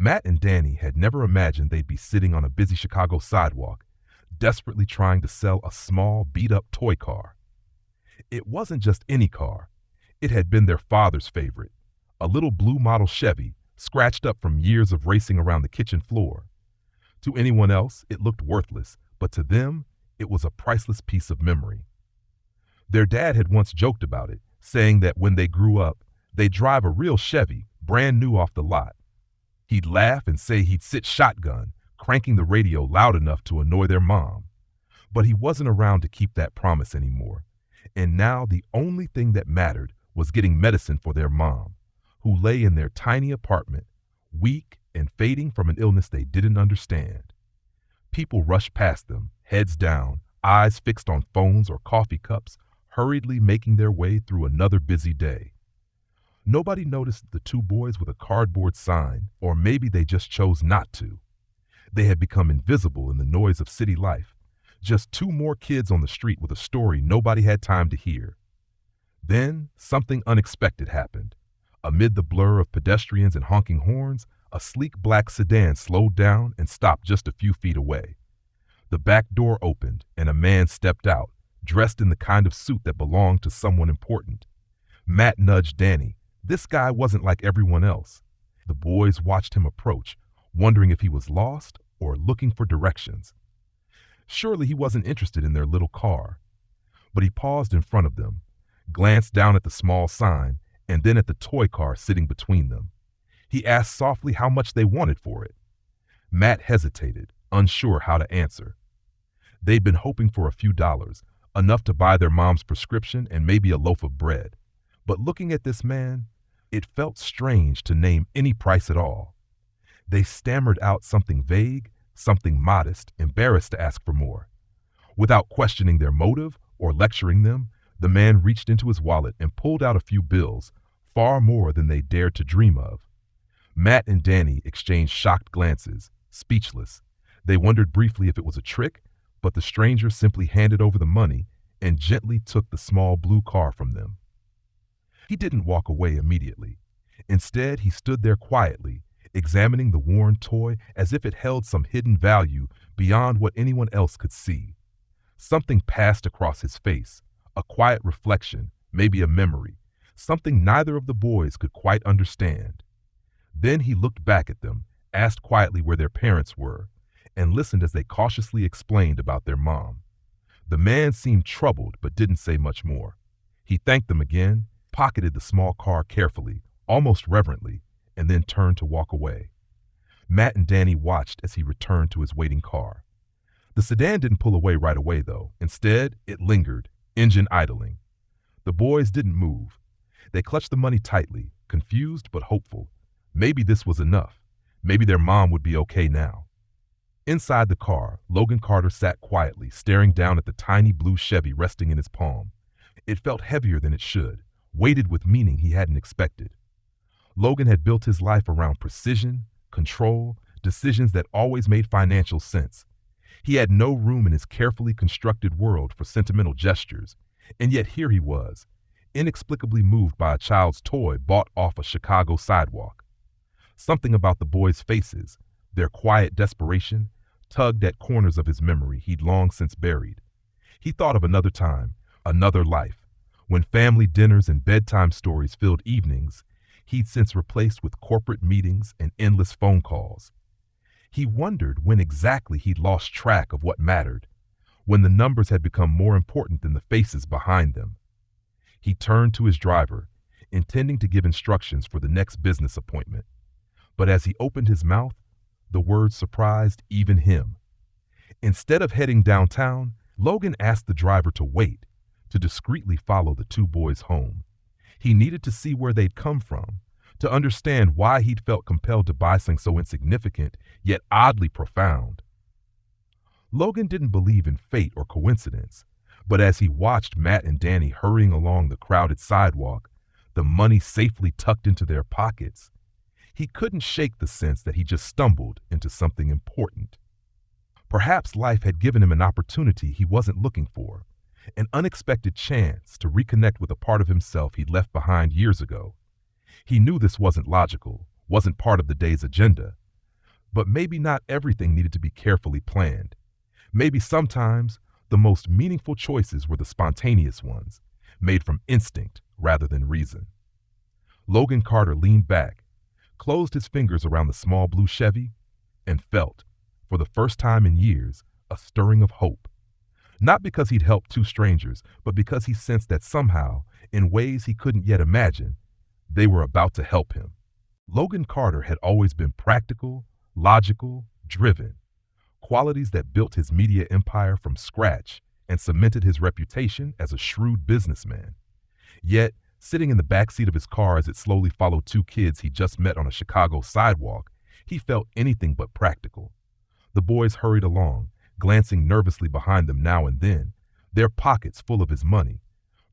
Matt and Danny had never imagined they'd be sitting on a busy Chicago sidewalk, desperately trying to sell a small, beat-up toy car. It wasn't just any car. It had been their father's favorite, a little blue model Chevy, scratched up from years of racing around the kitchen floor. To anyone else, it looked worthless, but to them, it was a priceless piece of memory. Their dad had once joked about it, saying that when they grew up, they'd drive a real Chevy, brand new off the lot. He'd laugh and say he'd sit shotgun, cranking the radio loud enough to annoy their mom. But he wasn't around to keep that promise anymore. And now the only thing that mattered was getting medicine for their mom, who lay in their tiny apartment, weak and fading from an illness they didn't understand. People rushed past them, heads down, eyes fixed on phones or coffee cups, hurriedly making their way through another busy day. Nobody noticed the two boys with a cardboard sign, or maybe they just chose not to. They had become invisible in the noise of city life, just two more kids on the street with a story nobody had time to hear. Then something unexpected happened. Amid the blur of pedestrians and honking horns, a sleek black sedan slowed down and stopped just a few feet away. The back door opened and a man stepped out, dressed in the kind of suit that belonged to someone important. Matt nudged Danny. This guy wasn't like everyone else. The boys watched him approach, wondering if he was lost or looking for directions. Surely he wasn't interested in their little car. But he paused in front of them, glanced down at the small sign, and then at the toy car sitting between them. He asked softly how much they wanted for it. Matt hesitated, unsure how to answer. They'd been hoping for a few dollars, enough to buy their mom's prescription and maybe a loaf of bread. But looking at this man, it felt strange to name any price at all. They stammered out something vague, something modest, embarrassed to ask for more. Without questioning their motive or lecturing them, the man reached into his wallet and pulled out a few bills, far more than they dared to dream of. Matt and Danny exchanged shocked glances, speechless. They wondered briefly if it was a trick, but the stranger simply handed over the money and gently took the small blue car from them. He didn't walk away immediately. Instead, he stood there quietly, examining the worn toy as if it held some hidden value beyond what anyone else could see. Something passed across his face, a quiet reflection, maybe a memory, something neither of the boys could quite understand. Then he looked back at them, asked quietly where their parents were, and listened as they cautiously explained about their mom. The man seemed troubled but didn't say much more. He thanked them again, pocketed the small car carefully, almost reverently, and then turned to walk away. Matt and Danny watched as he returned to his waiting car. The sedan didn't pull away right away, though. Instead, it lingered, engine idling. The boys didn't move. They clutched the money tightly, confused but hopeful. Maybe this was enough. Maybe their mom would be okay now. Inside the car, Logan Carter sat quietly, staring down at the tiny blue Chevy resting in his palm. It felt heavier than it should, weighted with meaning he hadn't expected. Logan had built his life around precision, control, decisions that always made financial sense. He had no room in his carefully constructed world for sentimental gestures, and yet here he was, inexplicably moved by a child's toy bought off a Chicago sidewalk. Something about the boys' faces, their quiet desperation, tugged at corners of his memory he'd long since buried. He thought of another time, another life, when family dinners and bedtime stories filled evenings he'd since replaced with corporate meetings and endless phone calls. He wondered when exactly he'd lost track of what mattered, when the numbers had become more important than the faces behind them. He turned to his driver, intending to give instructions for the next business appointment. But as he opened his mouth, the words surprised even him. Instead of heading downtown, Logan asked the driver to wait, to discreetly follow the two boys home. He needed to see where they'd come from, to understand why he'd felt compelled to buy something so insignificant, yet oddly profound. Logan didn't believe in fate or coincidence, but as he watched Matt and Danny hurrying along the crowded sidewalk, the money safely tucked into their pockets, he couldn't shake the sense that he just stumbled into something important. Perhaps life had given him an opportunity he wasn't looking for, an unexpected chance to reconnect with a part of himself he'd left behind years ago. He knew this wasn't logical, wasn't part of the day's agenda, But maybe not everything needed to be carefully planned. Maybe sometimes the most meaningful choices were the spontaneous ones, made from instinct rather than reason. Logan Carter leaned back, closed his fingers around the small blue Chevy, and felt, for the first time in years, a stirring of hope. Not because he'd helped two strangers, but because he sensed that somehow, in ways he couldn't yet imagine, they were about to help him. Logan Carter had always been practical, logical, driven, qualities that built his media empire from scratch and cemented his reputation as a shrewd businessman. Yet, sitting in the backseat of his car as it slowly followed two kids he just met on a Chicago sidewalk, he felt anything but practical. The boys hurried along, glancing nervously behind them now and then, their pockets full of his money,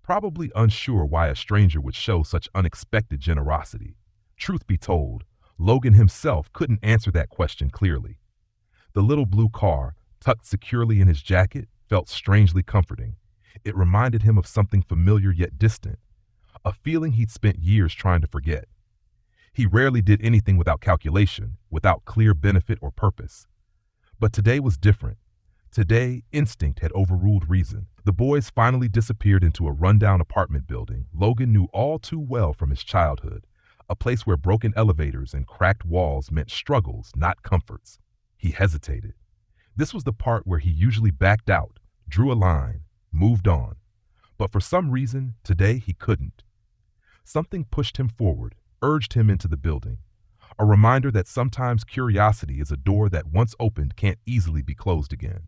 probably unsure why a stranger would show such unexpected generosity. Truth be told, Logan himself couldn't answer that question clearly. The little blue car, tucked securely in his jacket, felt strangely comforting. It reminded him of something familiar yet distant, a feeling he'd spent years trying to forget. He rarely did anything without calculation, without clear benefit or purpose. But today was different. Today, instinct had overruled reason. The boys finally disappeared into a rundown apartment building Logan knew all too well from his childhood, a place where broken elevators and cracked walls meant struggles, not comforts. He hesitated. This was the part where he usually backed out, drew a line, moved on. But for some reason, today he couldn't. Something pushed him forward, urged him into the building. A reminder that sometimes curiosity is a door that once opened can't easily be closed again.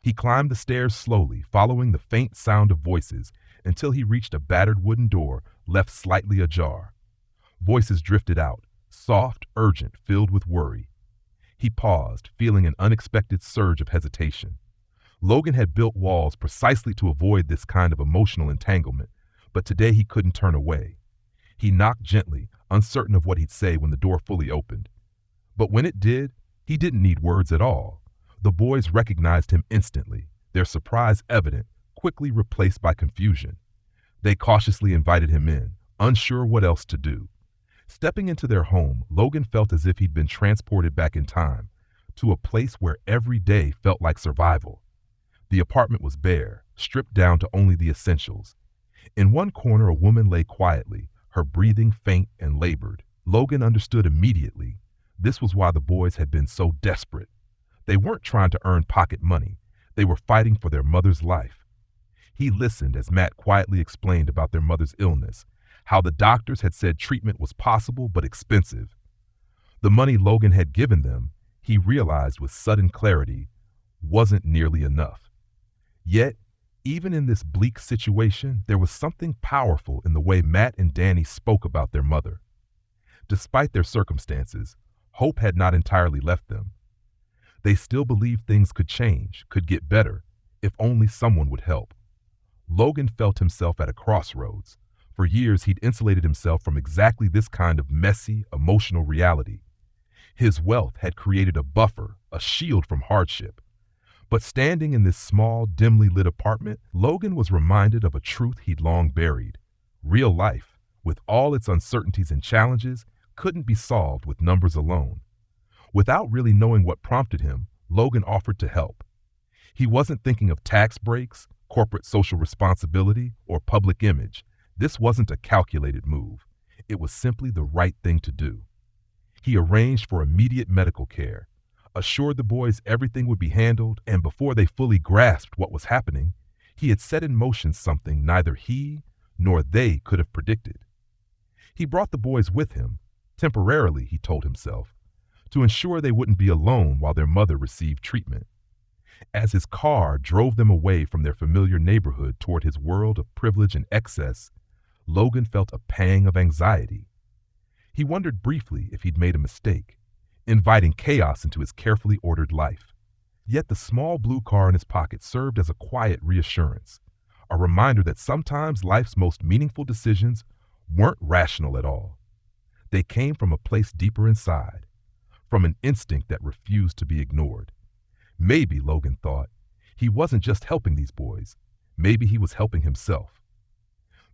He climbed the stairs slowly, following the faint sound of voices, until he reached a battered wooden door left slightly ajar. Voices drifted out, soft, urgent, filled with worry. He paused, feeling an unexpected surge of hesitation. Logan had built walls precisely to avoid this kind of emotional entanglement, but today he couldn't turn away. He knocked gently, uncertain of what he'd say when the door fully opened. But when it did, he didn't need words at all. The boys recognized him instantly, their surprise evident, quickly replaced by confusion. They cautiously invited him in, unsure what else to do. Stepping into their home, Logan felt as if he'd been transported back in time, to a place where every day felt like survival. The apartment was bare, stripped down to only the essentials. In one corner, a woman lay quietly, her breathing faint and labored. Logan understood immediately. This was why the boys had been so desperate. They weren't trying to earn pocket money. They were fighting for their mother's life. He listened as Matt quietly explained about their mother's illness, how the doctors had said treatment was possible but expensive. The money Logan had given them, he realized with sudden clarity, wasn't nearly enough. Yet, even in this bleak situation, there was something powerful in the way Matt and Danny spoke about their mother. Despite their circumstances, hope had not entirely left them. They still believed things could change, could get better, if only someone would help. Logan felt himself at a crossroads. For years, he'd insulated himself from exactly this kind of messy, emotional reality. His wealth had created a buffer, a shield from hardship. But standing in this small, dimly lit apartment, Logan was reminded of a truth he'd long buried. Real life, with all its uncertainties and challenges, couldn't be solved with numbers alone. Without really knowing what prompted him, Logan offered to help. He wasn't thinking of tax breaks, corporate social responsibility, or public image. This wasn't a calculated move. It was simply the right thing to do. He arranged for immediate medical care, assured the boys everything would be handled, and before they fully grasped what was happening, he had set in motion something neither he nor they could have predicted. He brought the boys with him, temporarily, he told himself, to ensure they wouldn't be alone while their mother received treatment. As his car drove them away from their familiar neighborhood toward his world of privilege and excess, Logan felt a pang of anxiety. He wondered briefly if he'd made a mistake, inviting chaos into his carefully ordered life. Yet the small blue car in his pocket served as a quiet reassurance, a reminder that sometimes life's most meaningful decisions weren't rational at all. They came from a place deeper inside, from an instinct that refused to be ignored. Maybe, Logan thought, he wasn't just helping these boys. Maybe he was helping himself.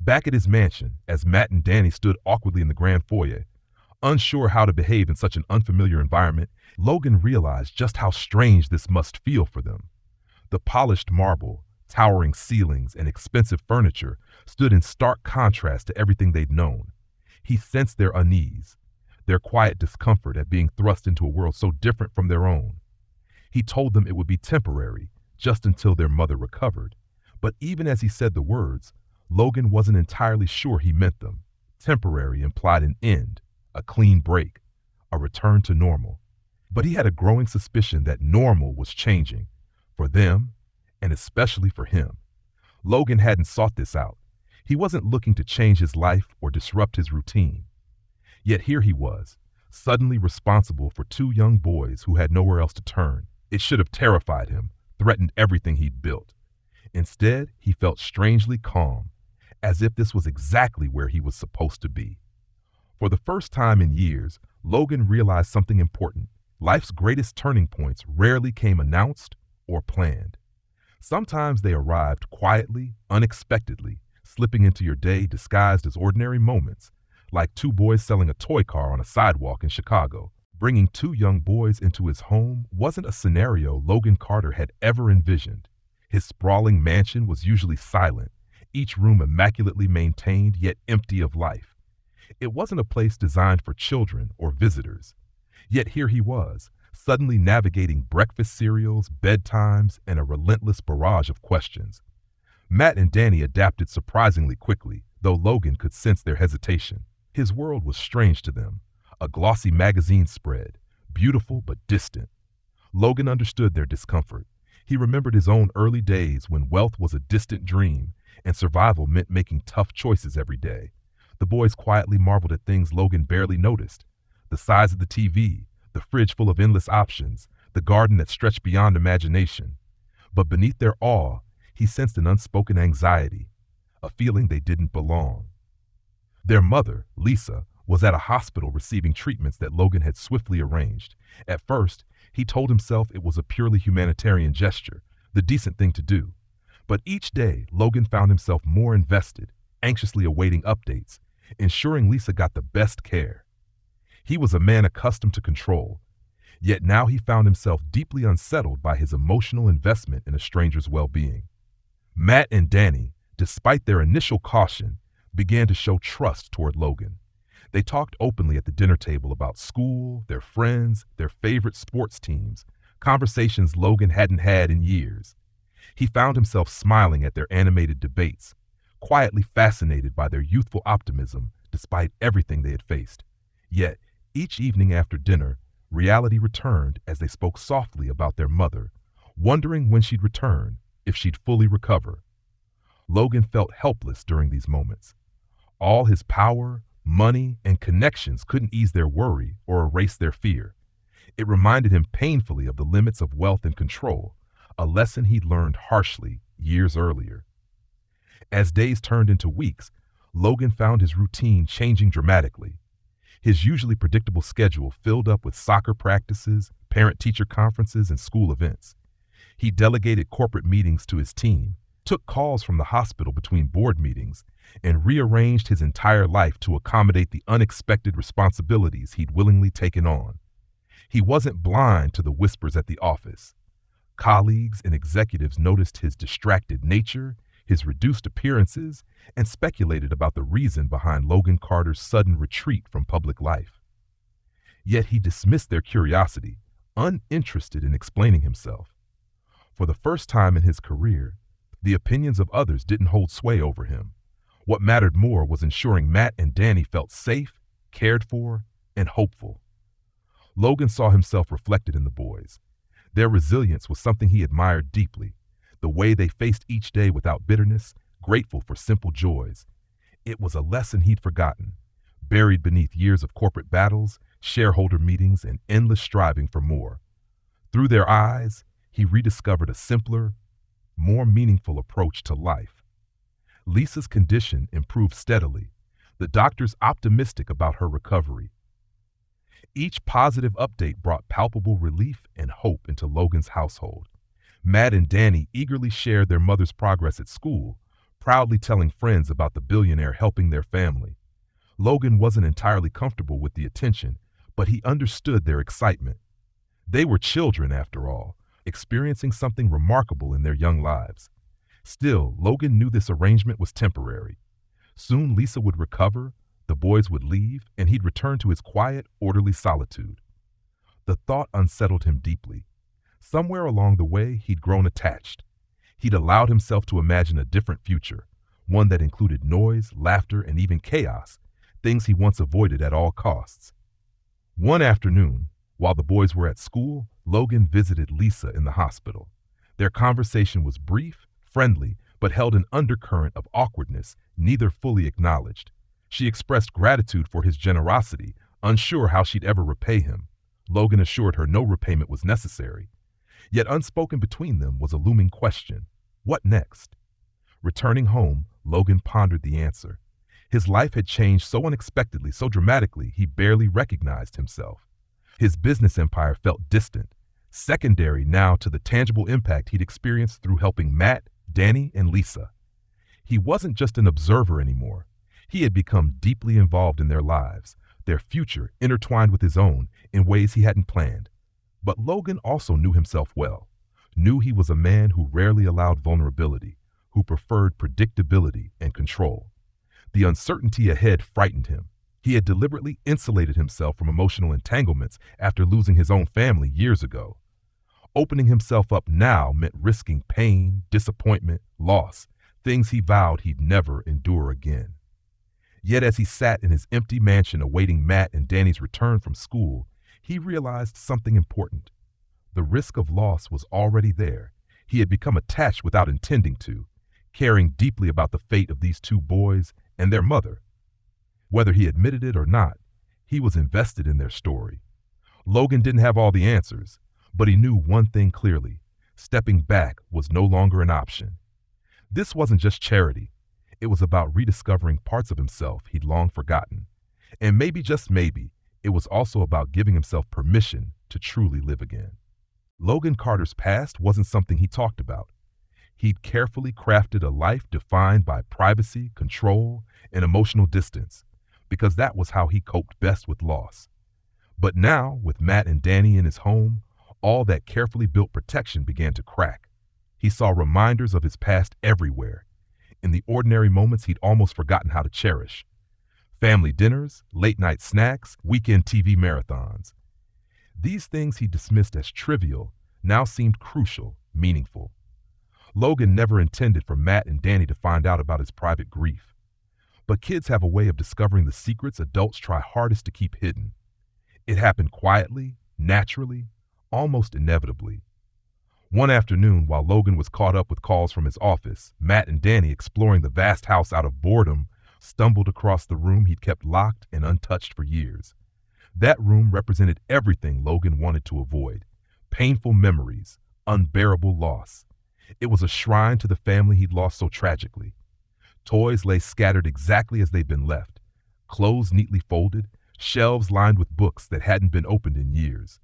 Back at his mansion, as Matt and Danny stood awkwardly in the grand foyer, Unsure how to behave in such an unfamiliar environment, Logan realized just how strange this must feel for them. The polished marble, towering ceilings, and expensive furniture stood in stark contrast to everything they'd known. He sensed their unease, their quiet discomfort at being thrust into a world so different from their own. He told them it would be temporary, just until their mother recovered. But even as he said the words, Logan wasn't entirely sure he meant them. Temporary implied an end, a clean break, a return to normal. But he had a growing suspicion that normal was changing, for them, and especially for him. Logan hadn't sought this out. He wasn't looking to change his life or disrupt his routine. Yet here he was, suddenly responsible for two young boys who had nowhere else to turn. It should have terrified him, threatened everything he'd built. Instead, he felt strangely calm, as if this was exactly where he was supposed to be. For the first time in years, Logan realized something important. Life's greatest turning points rarely came announced or planned. Sometimes they arrived quietly, unexpectedly, slipping into your day disguised as ordinary moments, like two boys selling a toy car on a sidewalk in Chicago. Bringing two young boys into his home wasn't a scenario Logan Carter had ever envisioned. His sprawling mansion was usually silent, each room immaculately maintained yet empty of life. It wasn't a place designed for children or visitors. Yet here he was, suddenly navigating breakfast cereals, bedtimes, and a relentless barrage of questions. Matt and Danny adapted surprisingly quickly, though Logan could sense their hesitation. His world was strange to them, a glossy magazine spread, beautiful but distant. Logan understood their discomfort. He remembered his own early days when wealth was a distant dream and survival meant making tough choices every day. The boys quietly marveled at things Logan barely noticed: the size of the TV, the fridge full of endless options, the garden that stretched beyond imagination. But beneath their awe, he sensed an unspoken anxiety, a feeling they didn't belong. Their mother, Lisa, was at a hospital receiving treatments that Logan had swiftly arranged. At first, he told himself it was a purely humanitarian gesture, the decent thing to do. But each day, Logan found himself more invested, anxiously awaiting updates, ensuring Lisa got the best care. He was a man accustomed to control, yet now he found himself deeply unsettled by his emotional investment in a stranger's well-being. Matt and Danny, despite their initial caution, began to show trust toward Logan. They talked openly at the dinner table about school, their friends, their favorite sports teams, conversations Logan hadn't had in years. He found himself smiling at their animated debates, quietly fascinated by their youthful optimism despite everything they had faced. Yet, each evening after dinner, reality returned as they spoke softly about their mother, wondering when she'd return, if she'd fully recover. Logan felt helpless during these moments. All his power, money, and connections couldn't ease their worry or erase their fear. It reminded him painfully of the limits of wealth and control, a lesson he'd learned harshly years earlier. As days turned into weeks, Logan found his routine changing dramatically. His usually predictable schedule filled up with soccer practices, parent-teacher conferences, and school events. He delegated corporate meetings to his team, took calls from the hospital between board meetings, and rearranged his entire life to accommodate the unexpected responsibilities he'd willingly taken on. He wasn't blind to the whispers at the office. Colleagues and executives noticed his distracted nature, his reduced appearances, and speculated about the reason behind Logan Carter's sudden retreat from public life. Yet he dismissed their curiosity, uninterested in explaining himself. For the first time in his career, the opinions of others didn't hold sway over him. What mattered more was ensuring Matt and Danny felt safe, cared for, and hopeful. Logan saw himself reflected in the boys. Their resilience was something he admired deeply, the way they faced each day without bitterness, grateful for simple joys. It was a lesson he'd forgotten, buried beneath years of corporate battles, shareholder meetings, and endless striving for more. Through their eyes, he rediscovered a simpler, more meaningful approach to life. Lisa's condition improved steadily, the doctors optimistic about her recovery. Each positive update brought palpable relief and hope into Logan's household. Matt and Danny eagerly shared their mother's progress at school, proudly telling friends about the billionaire helping their family. Logan wasn't entirely comfortable with the attention, but he understood their excitement. They were children, after all, experiencing something remarkable in their young lives. Still, Logan knew this arrangement was temporary. Soon Lisa would recover, the boys would leave, and he'd return to his quiet, orderly solitude. The thought unsettled him deeply. Somewhere along the way, he'd grown attached. He'd allowed himself to imagine a different future, one that included noise, laughter, and even chaos, things he once avoided at all costs. One afternoon, while the boys were at school, Logan visited Lisa in the hospital. Their conversation was brief, friendly, but held an undercurrent of awkwardness neither fully acknowledged. She expressed gratitude for his generosity, unsure how she'd ever repay him. Logan assured her no repayment was necessary. Yet unspoken between them was a looming question. What next? Returning home, Logan pondered the answer. His life had changed so unexpectedly, so dramatically, he barely recognized himself. His business empire felt distant, secondary now to the tangible impact he'd experienced through helping Matt, Danny, and Lisa. He wasn't just an observer anymore. He had become deeply involved in their lives, their future intertwined with his own in ways he hadn't planned. But Logan also knew himself well, knew he was a man who rarely allowed vulnerability, who preferred predictability and control. The uncertainty ahead frightened him. He had deliberately insulated himself from emotional entanglements after losing his own family years ago. Opening himself up now meant risking pain, disappointment, loss, things he vowed he'd never endure again. Yet as he sat in his empty mansion awaiting Matt and Danny's return from school, he realized something important. The risk of loss was already there. He had become attached without intending to, caring deeply about the fate of these two boys and their mother. Whether he admitted it or not, he was invested in their story. Logan didn't have all the answers, but he knew one thing clearly: stepping back was no longer an option. This wasn't just charity. It was about rediscovering parts of himself he'd long forgotten. And maybe, just maybe, it was also about giving himself permission to truly live again. Logan Carter's past wasn't something he talked about. He'd carefully crafted a life defined by privacy, control, and emotional distance, because that was how he coped best with loss. But now, with Matt and Danny in his home, all that carefully built protection began to crack. He saw reminders of his past everywhere, in the ordinary moments he'd almost forgotten how to cherish. Family dinners, late-night snacks, weekend TV marathons. These things he dismissed as trivial now seemed crucial, meaningful. Logan never intended for Matt and Danny to find out about his private grief. But kids have a way of discovering the secrets adults try hardest to keep hidden. It happened quietly, naturally, almost inevitably. One afternoon, while Logan was caught up with calls from his office, Matt and Danny, exploring the vast house out of boredom, stumbled across the room he'd kept locked and untouched for years. That room represented everything Logan wanted to avoid: painful memories, unbearable loss. It was a shrine to the family he'd lost so tragically. Toys lay scattered exactly as they'd been left, clothes neatly folded, shelves lined with books that hadn't been opened in years.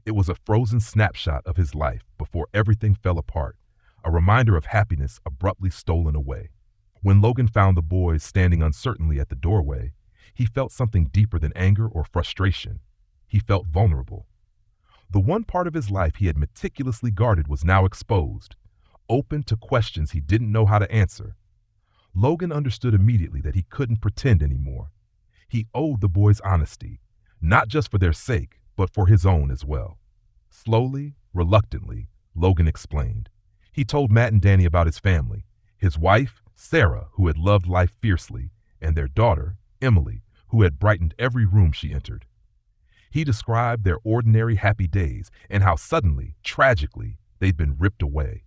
It was a frozen snapshot of his life before everything fell apart, a reminder of happiness abruptly stolen away. When Logan found the boys standing uncertainly at the doorway, he felt something deeper than anger or frustration. He felt vulnerable. The one part of his life he had meticulously guarded was now exposed, open to questions he didn't know how to answer. Logan understood immediately that he couldn't pretend anymore. He owed the boys honesty, not just for their sake, but for his own as well. Slowly, reluctantly, Logan explained. He told Matt and Danny about his family, his wife, Sarah, who had loved life fiercely, and their daughter, Emily, who had brightened every room she entered. He described their ordinary happy days and how suddenly, tragically, they'd been ripped away.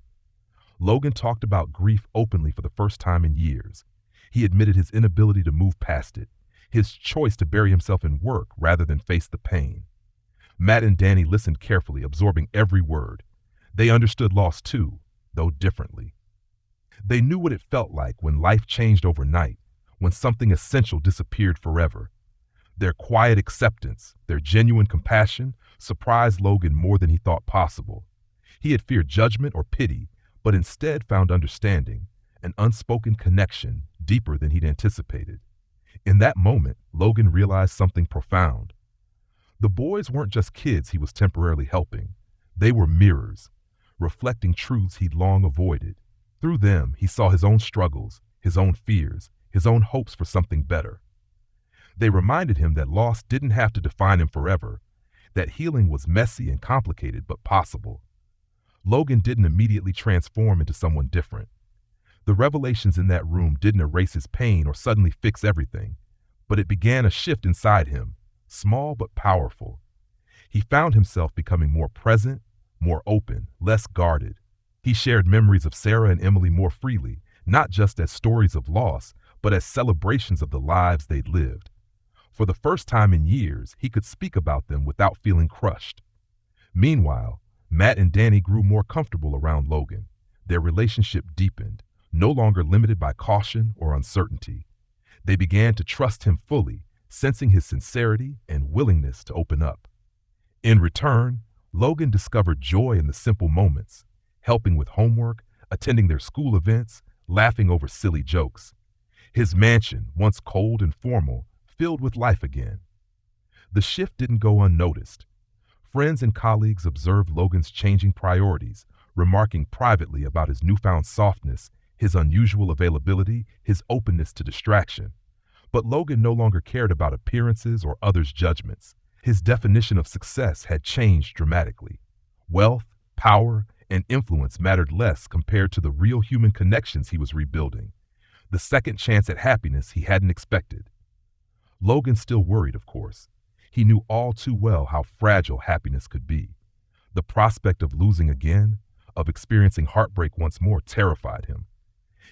Logan talked about grief openly for the first time in years. He admitted his inability to move past it, his choice to bury himself in work rather than face the pain. Matt and Danny listened carefully, absorbing every word. They understood loss too, though differently. They knew what it felt like when life changed overnight, when something essential disappeared forever. Their quiet acceptance, their genuine compassion, surprised Logan more than he thought possible. He had feared judgment or pity, but instead found understanding, an unspoken connection deeper than he'd anticipated. In that moment, Logan realized something profound. The boys weren't just kids he was temporarily helping. They were mirrors, reflecting truths he'd long avoided. Through them, he saw his own struggles, his own fears, his own hopes for something better. They reminded him that loss didn't have to define him forever, that healing was messy and complicated but possible. Logan didn't immediately transform into someone different. The revelations in that room didn't erase his pain or suddenly fix everything, but it began a shift inside him, small but powerful. He found himself becoming more present, more open, less guarded. He shared memories of Sarah and Emily more freely, not just as stories of loss, but as celebrations of the lives they'd lived. For the first time in years, he could speak about them without feeling crushed. Meanwhile, Matt and Danny grew more comfortable around Logan. Their relationship deepened, no longer limited by caution or uncertainty. They began to trust him fully, sensing his sincerity and willingness to open up. In return, Logan discovered joy in the simple moments, helping with homework, attending their school events, laughing over silly jokes. His mansion, once cold and formal, filled with life again. The shift didn't go unnoticed. Friends and colleagues observed Logan's changing priorities, remarking privately about his newfound softness, his unusual availability, his openness to distraction. But Logan no longer cared about appearances or others' judgments. His definition of success had changed dramatically. Wealth, power, and influence mattered less compared to the real human connections he was rebuilding, the second chance at happiness he hadn't expected. Logan still worried, of course. He knew all too well how fragile happiness could be. The prospect of losing again, of experiencing heartbreak once more, terrified him.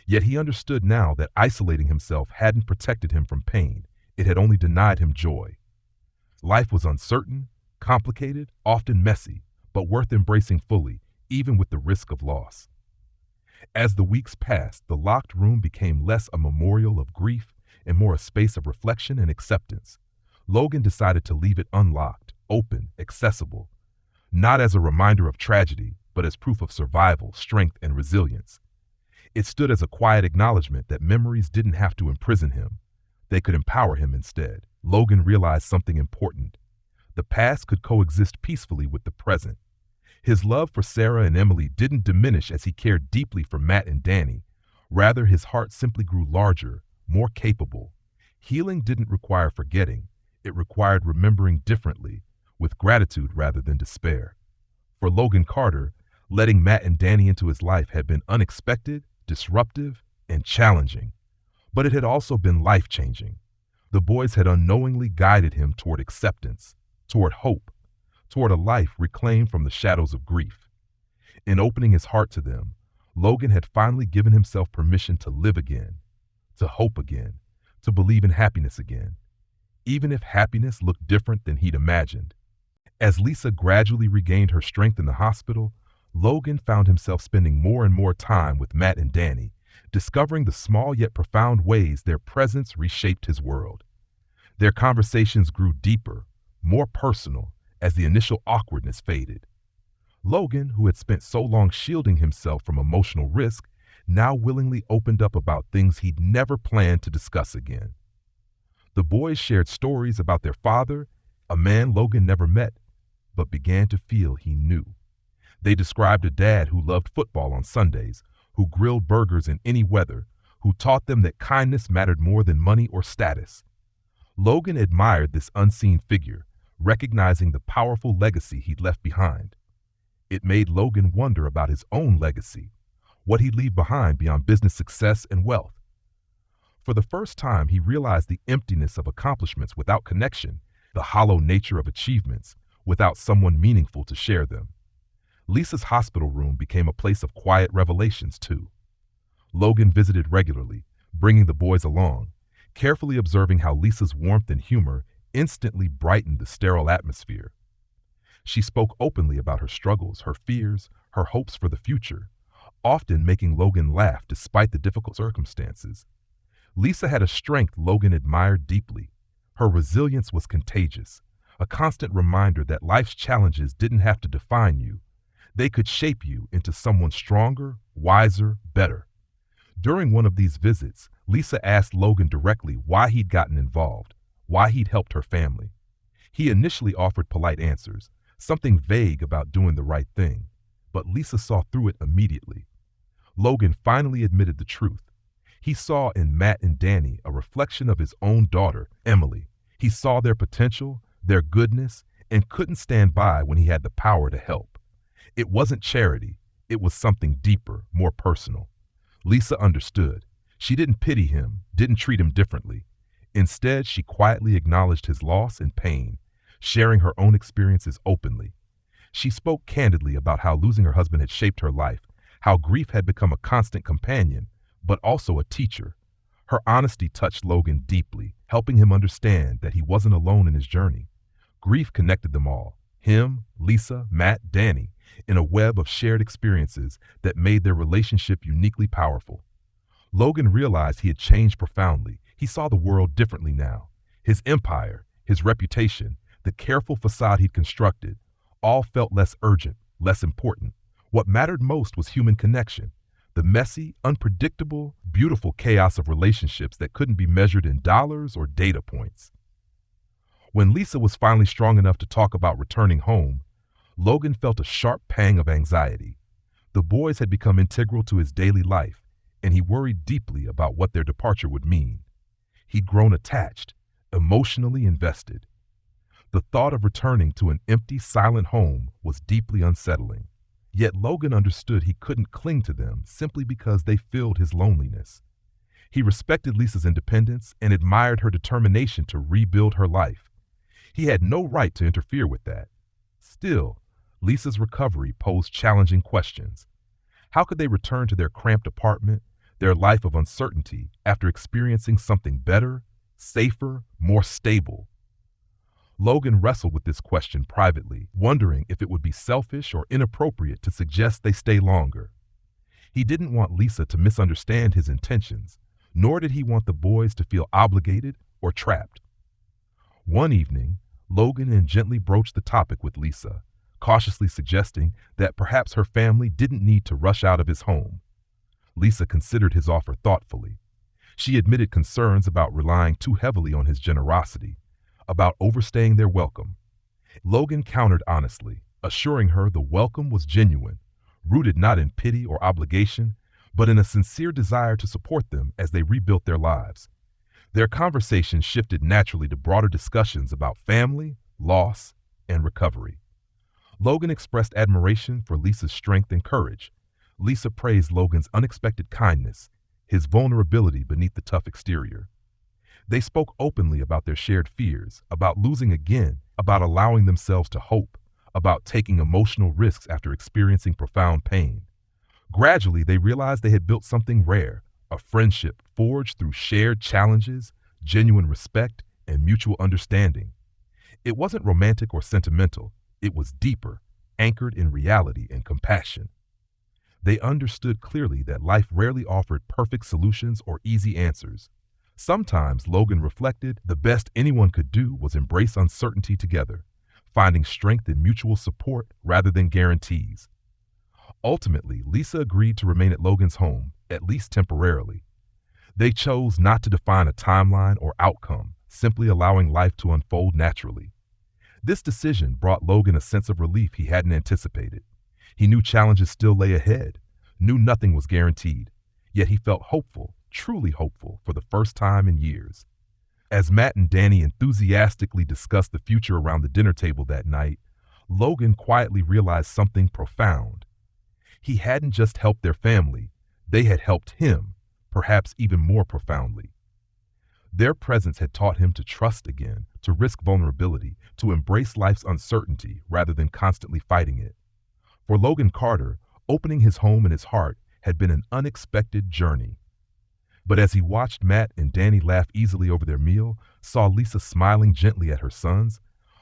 Yet he understood now that isolating himself hadn't protected him from pain. It had only denied him joy. Life was uncertain, complicated, often messy, but worth embracing fully, even with the risk of loss. As the weeks passed, the locked room became less a memorial of grief and more a space of reflection and acceptance. Logan decided to leave it unlocked, open, accessible, not as a reminder of tragedy, but as proof of survival, strength, and resilience. It stood as a quiet acknowledgement that memories didn't have to imprison him. They could empower him instead. Logan realized something important. The past could coexist peacefully with the present. His love for Sarah and Emily didn't diminish as he cared deeply for Matt and Danny. Rather, his heart simply grew larger, more capable. Healing didn't require forgetting. It required remembering differently, with gratitude rather than despair. For Logan Carter, letting Matt and Danny into his life had been unexpected, disruptive, and challenging. But it had also been life-changing. The boys had unknowingly guided him toward acceptance, toward hope, toward a life reclaimed from the shadows of grief. In opening his heart to them, Logan had finally given himself permission to live again, to hope again, to believe in happiness again, even if happiness looked different than he'd imagined. As Lisa gradually regained her strength in the hospital, Logan found himself spending more and more time with Matt and Danny, discovering the small yet profound ways their presence reshaped his world. Their conversations grew deeper, more personal, as the initial awkwardness faded. Logan, who had spent so long shielding himself from emotional risk, now willingly opened up about things he'd never planned to discuss again. The boys shared stories about their father, a man Logan never met, but began to feel he knew. They described a dad who loved football on Sundays, who grilled burgers in any weather, who taught them that kindness mattered more than money or status. Logan admired this unseen figure, recognizing the powerful legacy he'd left behind. It made Logan wonder about his own legacy, what he'd leave behind beyond business success and wealth. For the first time, he realized the emptiness of accomplishments without connection, the hollow nature of achievements without someone meaningful to share them. Lisa's hospital room became a place of quiet revelations, too. Logan visited regularly, bringing the boys along, carefully observing how Lisa's warmth and humor instantly brightened the sterile atmosphere. She spoke openly about her struggles, her fears, her hopes for the future, often making Logan laugh despite the difficult circumstances. Lisa had a strength Logan admired deeply. Her resilience was contagious, a constant reminder that life's challenges didn't have to define you. They could shape you into someone stronger, wiser, better. During one of these visits, Lisa asked Logan directly why he'd gotten involved, why he'd helped her family. He initially offered polite answers, something vague about doing the right thing, but Lisa saw through it immediately. Logan finally admitted the truth. He saw in Matt and Danny a reflection of his own daughter, Emily. He saw their potential, their goodness, and couldn't stand by when he had the power to help. It wasn't charity, it was something deeper, more personal. Lisa understood. She didn't pity him, didn't treat him differently. Instead, she quietly acknowledged his loss and pain, sharing her own experiences openly. She spoke candidly about how losing her husband had shaped her life, how grief had become a constant companion, but also a teacher. Her honesty touched Logan deeply, helping him understand that he wasn't alone in his journey. Grief connected them all, him, Lisa, Matt, Danny, in a web of shared experiences that made their relationship uniquely powerful. Logan realized he had changed profoundly. He saw the world differently now. His empire, his reputation, the careful facade he'd constructed, all felt less urgent, less important. What mattered most was human connection, the messy, unpredictable, beautiful chaos of relationships that couldn't be measured in dollars or data points. When Lisa was finally strong enough to talk about returning home, Logan felt a sharp pang of anxiety. The boys had become integral to his daily life, and he worried deeply about what their departure would mean. He'd grown attached, emotionally invested. The thought of returning to an empty, silent home was deeply unsettling. Yet Logan understood he couldn't cling to them simply because they filled his loneliness. He respected Lisa's independence and admired her determination to rebuild her life. He had no right to interfere with that. Still, Lisa's recovery posed challenging questions. How could they return to their cramped apartment, their life of uncertainty, after experiencing something better, safer, more stable? Logan wrestled with this question privately, wondering if it would be selfish or inappropriate to suggest they stay longer. He didn't want Lisa to misunderstand his intentions, nor did he want the boys to feel obligated or trapped. One evening, Logan gently broached the topic with Lisa, cautiously suggesting that perhaps her family didn't need to rush out of his home. Lisa considered his offer thoughtfully. She admitted concerns about relying too heavily on his generosity, about overstaying their welcome. Logan countered honestly, assuring her the welcome was genuine, rooted not in pity or obligation, but in a sincere desire to support them as they rebuilt their lives. Their conversation shifted naturally to broader discussions about family, loss, and recovery. Logan expressed admiration for Lisa's strength and courage. Lisa praised Logan's unexpected kindness, his vulnerability beneath the tough exterior. They spoke openly about their shared fears, about losing again, about allowing themselves to hope, about taking emotional risks after experiencing profound pain. Gradually, they realized they had built something rare, a friendship forged through shared challenges, genuine respect, and mutual understanding. It wasn't romantic or sentimental, it was deeper, anchored in reality and compassion. They understood clearly that life rarely offered perfect solutions or easy answers. Sometimes, Logan reflected, the best anyone could do was embrace uncertainty together, finding strength in mutual support rather than guarantees. Ultimately, Lisa agreed to remain at Logan's home, at least temporarily. They chose not to define a timeline or outcome, simply allowing life to unfold naturally. This decision brought Logan a sense of relief he hadn't anticipated. He knew challenges still lay ahead, knew nothing was guaranteed, yet he felt hopeful, truly hopeful, for the first time in years. As Matt and Danny enthusiastically discussed the future around the dinner table that night, Logan quietly realized something profound. He hadn't just helped their family, they had helped him, perhaps even more profoundly. Their presence had taught him to trust again, to risk vulnerability, to embrace life's uncertainty rather than constantly fighting it. For Logan Carter, opening his home and his heart had been an unexpected journey. But as he watched Matt and Danny laugh easily over their meal, saw Lisa smiling gently at her sons,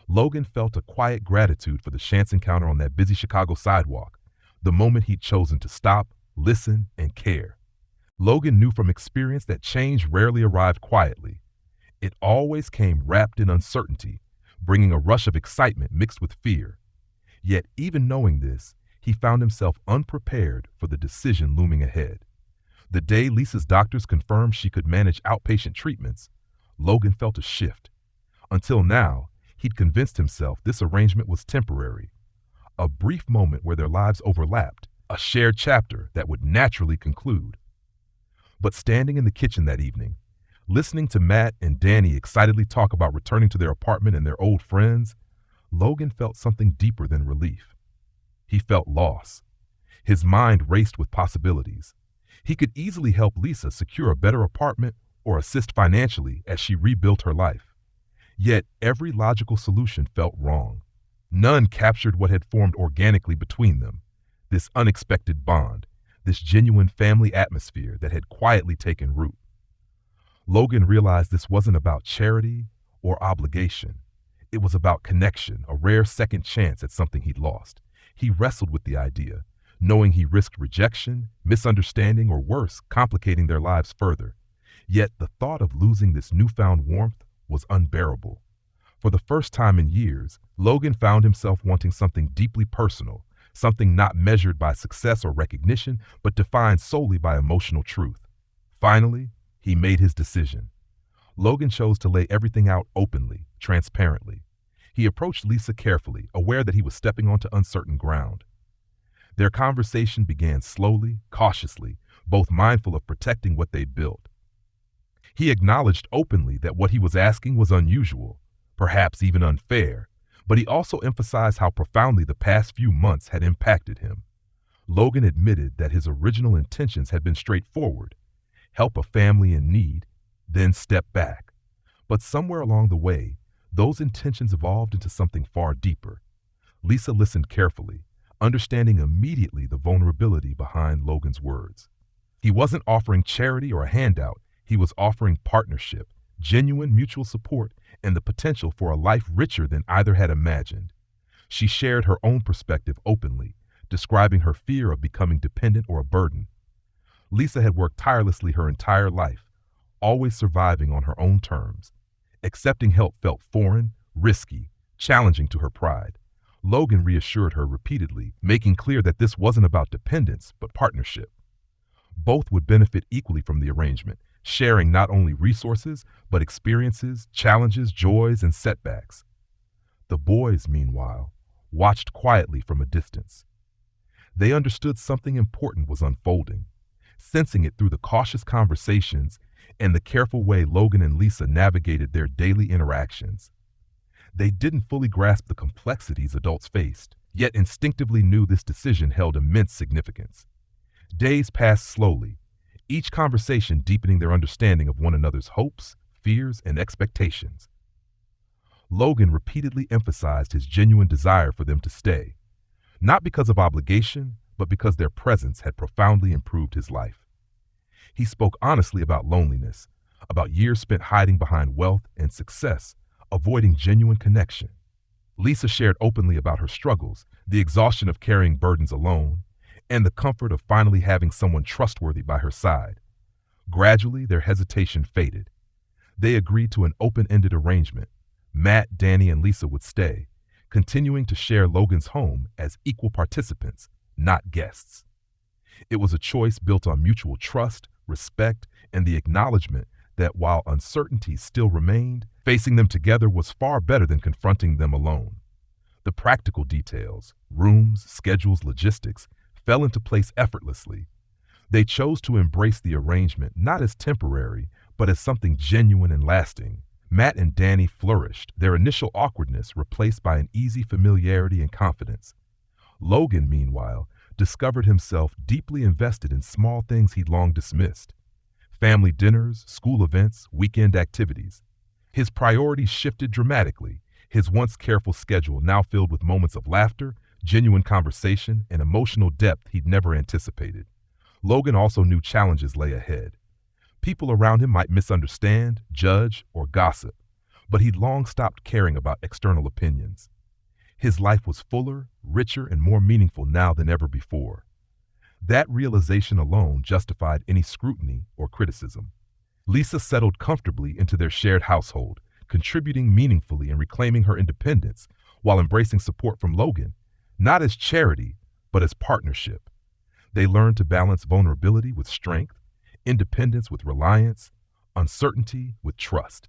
Logan felt a quiet gratitude for the chance encounter on that busy Chicago sidewalk, the moment he'd chosen to stop, listen, and care. Logan knew from experience that change rarely arrived quietly. It always came wrapped in uncertainty, bringing a rush of excitement mixed with fear. Yet even knowing this, he found himself unprepared for the decision looming ahead. The day Lisa's doctors confirmed she could manage outpatient treatments, Logan felt a shift. Until now, he'd convinced himself this arrangement was temporary, a brief moment where their lives overlapped, a shared chapter that would naturally conclude. But standing in the kitchen that evening, listening to Matt and Danny excitedly talk about returning to their apartment and their old friends, Logan felt something deeper than relief. He felt loss. His mind raced with possibilities. He could easily help Lisa secure a better apartment or assist financially as she rebuilt her life. Yet every logical solution felt wrong. None captured what had formed organically between them, this unexpected bond, this genuine family atmosphere that had quietly taken root. Logan realized this wasn't about charity or obligation. It was about connection, a rare second chance at something he'd lost. He wrestled with the idea, knowing he risked rejection, misunderstanding, or worse, complicating their lives further. Yet the thought of losing this newfound warmth was unbearable. For the first time in years, Logan found himself wanting something deeply personal, something not measured by success or recognition, but defined solely by emotional truth. Finally, he made his decision. Logan chose to lay everything out openly, transparently. He approached Lisa carefully, aware that he was stepping onto uncertain ground. Their conversation began slowly, cautiously, both mindful of protecting what they'd built. He acknowledged openly that what he was asking was unusual, perhaps even unfair, but he also emphasized how profoundly the past few months had impacted him. Logan admitted that his original intentions had been straightforward: help a family in need, then step back. But somewhere along the way, those intentions evolved into something far deeper. Lisa listened carefully, understanding immediately the vulnerability behind Logan's words. He wasn't offering charity or a handout, he was offering partnership, genuine mutual support, and the potential for a life richer than either had imagined. She shared her own perspective openly, describing her fear of becoming dependent or a burden. Lisa had worked tirelessly her entire life, always surviving on her own terms. Accepting help felt foreign, risky, challenging to her pride. Logan reassured her repeatedly, making clear that this wasn't about dependence, but partnership. Both would benefit equally from the arrangement, sharing not only resources, but experiences, challenges, joys, and setbacks. The boys, meanwhile, watched quietly from a distance. They understood something important was unfolding, sensing it through the cautious conversations and the careful way Logan and Lisa navigated their daily interactions. They didn't fully grasp the complexities adults faced, yet instinctively knew this decision held immense significance. Days passed slowly, each conversation deepening their understanding of one another's hopes, fears, and expectations. Logan repeatedly emphasized his genuine desire for them to stay, not because of obligation, but because their presence had profoundly improved his life. He spoke honestly about loneliness, about years spent hiding behind wealth and success, avoiding genuine connection. Lisa shared openly about her struggles, the exhaustion of carrying burdens alone, and the comfort of finally having someone trustworthy by her side. Gradually, their hesitation faded. They agreed to an open-ended arrangement. Matt, Danny, and Lisa would stay, continuing to share Logan's home as equal participants, not guests. It was a choice built on mutual trust, respect, and the acknowledgement that while uncertainty still remained, facing them together was far better than confronting them alone. The practical details, rooms, schedules, logistics, fell into place effortlessly. They chose to embrace the arrangement not as temporary, but as something genuine and lasting. Matt and Danny flourished, their initial awkwardness replaced by an easy familiarity and confidence. Logan, meanwhile, discovered himself deeply invested in small things he'd long dismissed: family dinners, school events, weekend activities. His priorities shifted dramatically, his once careful schedule now filled with moments of laughter, genuine conversation, and emotional depth he'd never anticipated. Logan also knew challenges lay ahead. People around him might misunderstand, judge, or gossip, but he'd long stopped caring about external opinions. His life was fuller, richer, and more meaningful now than ever before. That realization alone justified any scrutiny or criticism. Lisa settled comfortably into their shared household, contributing meaningfully and reclaiming her independence while embracing support from Logan, not as charity, but as partnership. They learned to balance vulnerability with strength, independence with reliance, uncertainty with trust.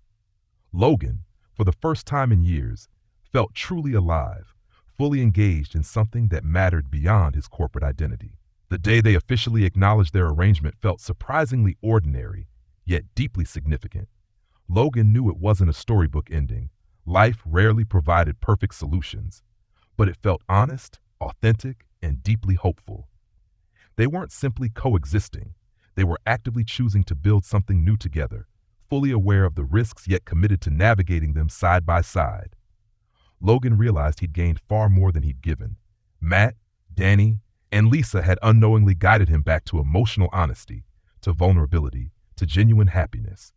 Logan, for the first time in years, felt truly alive, fully engaged in something that mattered beyond his corporate identity. The day they officially acknowledged their arrangement felt surprisingly ordinary, yet deeply significant. Logan knew it wasn't a storybook ending. Life rarely provided perfect solutions, but it felt honest, authentic, and deeply hopeful. They weren't simply coexisting. They were actively choosing to build something new together, fully aware of the risks yet committed to navigating them side by side. Logan realized he'd gained far more than he'd given. Matt, Danny, and Lisa had unknowingly guided him back to emotional honesty, to vulnerability, to genuine happiness.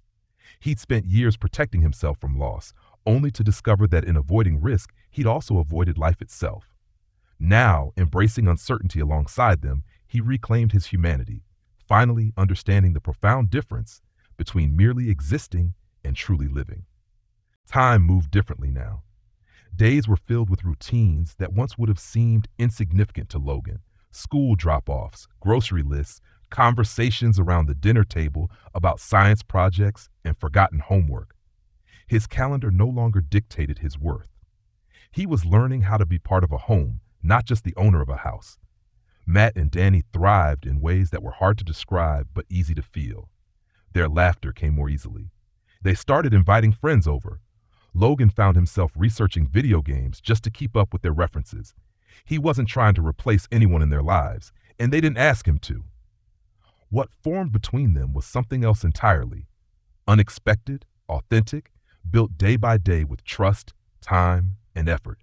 He'd spent years protecting himself from loss, only to discover that in avoiding risk, he'd also avoided life itself. Now, embracing uncertainty alongside them, he reclaimed his humanity, finally understanding the profound difference between merely existing and truly living. Time moved differently now. Days were filled with routines that once would have seemed insignificant to Logan. School drop-offs, grocery lists, conversations around the dinner table about science projects and forgotten homework. His calendar no longer dictated his worth. He was learning how to be part of a home, not just the owner of a house. Matt and Danny thrived in ways that were hard to describe but easy to feel. Their laughter came more easily. They started inviting friends over. Logan found himself researching video games just to keep up with their references. He wasn't trying to replace anyone in their lives, and they didn't ask him to. What formed between them was something else entirely. Unexpected, authentic, built day by day with trust, time, and effort.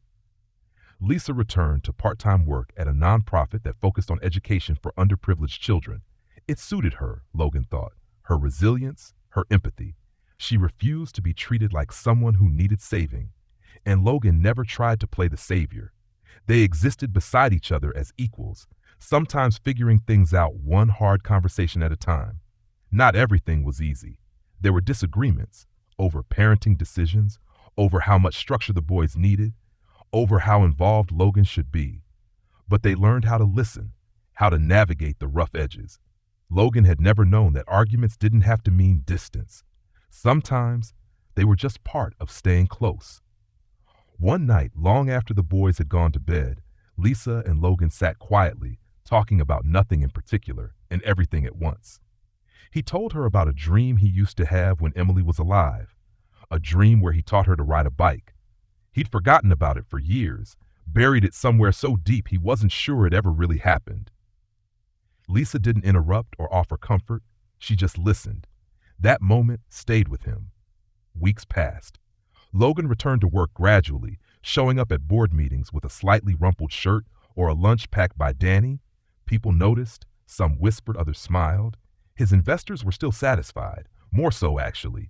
Lisa returned to part-time work at a nonprofit that focused on education for underprivileged children. It suited her, Logan thought, her resilience, her empathy. She refused to be treated like someone who needed saving, and Logan never tried to play the savior. They existed beside each other as equals, sometimes figuring things out one hard conversation at a time. Not everything was easy. There were disagreements over parenting decisions, over how much structure the boys needed, over how involved Logan should be. But they learned how to listen, how to navigate the rough edges. Logan had never known that arguments didn't have to mean distance. Sometimes they were just part of staying close. One night, long after the boys had gone to bed, Lisa and Logan sat quietly, talking about nothing in particular and everything at once. He told her about a dream he used to have when Emily was alive, a dream where he taught her to ride a bike. He'd forgotten about it for years, buried it somewhere so deep he wasn't sure it ever really happened. Lisa didn't interrupt or offer comfort. She just listened. That moment stayed with him. Weeks passed. Logan returned to work gradually, showing up at board meetings with a slightly rumpled shirt or a lunch packed by Danny. People noticed, some whispered, others smiled. His investors were still satisfied, more so actually.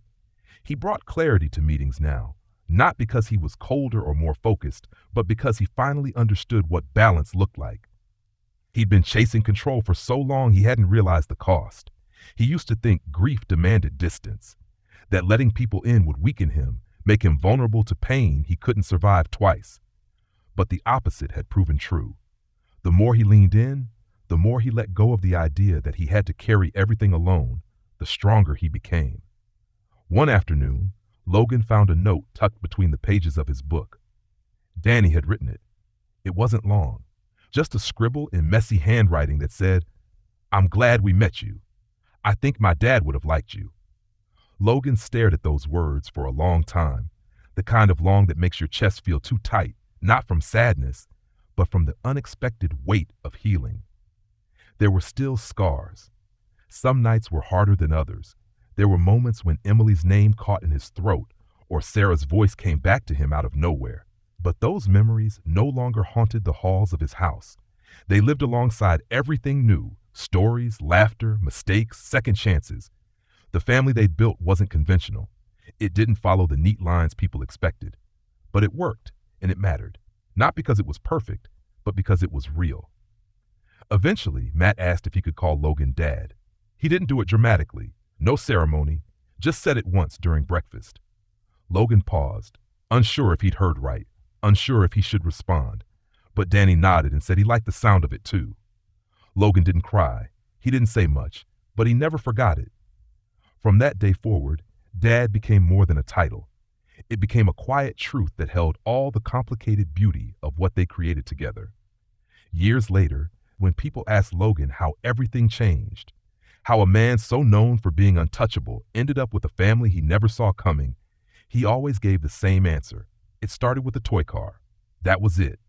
He brought clarity to meetings now, not because he was colder or more focused, but because he finally understood what balance looked like. He'd been chasing control for so long he hadn't realized the cost. He used to think grief demanded distance, that letting people in would weaken him, make him vulnerable to pain he couldn't survive twice. But the opposite had proven true. The more he leaned in, the more he let go of the idea that he had to carry everything alone, the stronger he became. One afternoon, Logan found a note tucked between the pages of his book. Danny had written it. It wasn't long, just a scribble in messy handwriting that said, "I'm glad we met you. I think my dad would have liked you." Logan stared at those words for a long time, the kind of long that makes your chest feel too tight, not from sadness, but from the unexpected weight of healing. There were still scars. Some nights were harder than others. There were moments when Emily's name caught in his throat or Sarah's voice came back to him out of nowhere. But those memories no longer haunted the halls of his house. They lived alongside everything new, stories, laughter, mistakes, second chances. The family they'd built wasn't conventional. It didn't follow the neat lines people expected. But it worked, and it mattered. Not because it was perfect, but because it was real. Eventually, Matt asked if he could call Logan Dad. He didn't do it dramatically, no ceremony, just said it once during breakfast. Logan paused, unsure if he'd heard right, unsure if he should respond. But Danny nodded and said he liked the sound of it too. Logan didn't cry. He didn't say much, But he never forgot it. From that day forward, Dad became more than a title. It became a quiet truth that held all the complicated beauty of what they created together. Years later, when people asked Logan how everything changed, how a man so known for being untouchable ended up with a family he never saw coming, he always gave the same answer. It started with a toy car. That was it.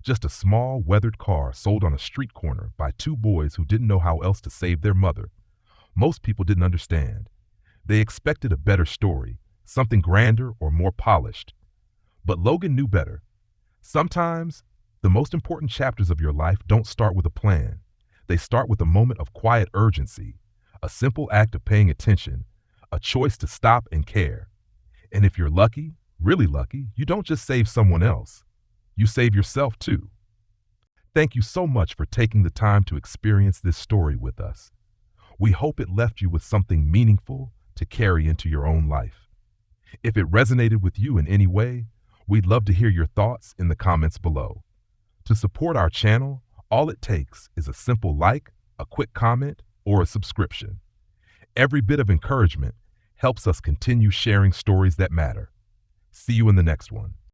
Just a small, weathered car sold on a street corner by two boys who didn't know how else to save their mother. Most people didn't understand. They expected a better story, something grander or more polished. But Logan knew better. Sometimes, the most important chapters of your life don't start with a plan. They start with a moment of quiet urgency, a simple act of paying attention, a choice to stop and care. And if you're lucky, really lucky, you don't just save someone else. You save yourself too. Thank you so much for taking the time to experience this story with us. We hope it left you with something meaningful to carry into your own life. If it resonated with you in any way, we'd love to hear your thoughts in the comments below. To support our channel, all it takes is a simple like, a quick comment, or a subscription. Every bit of encouragement helps us continue sharing stories that matter. See you in the next one.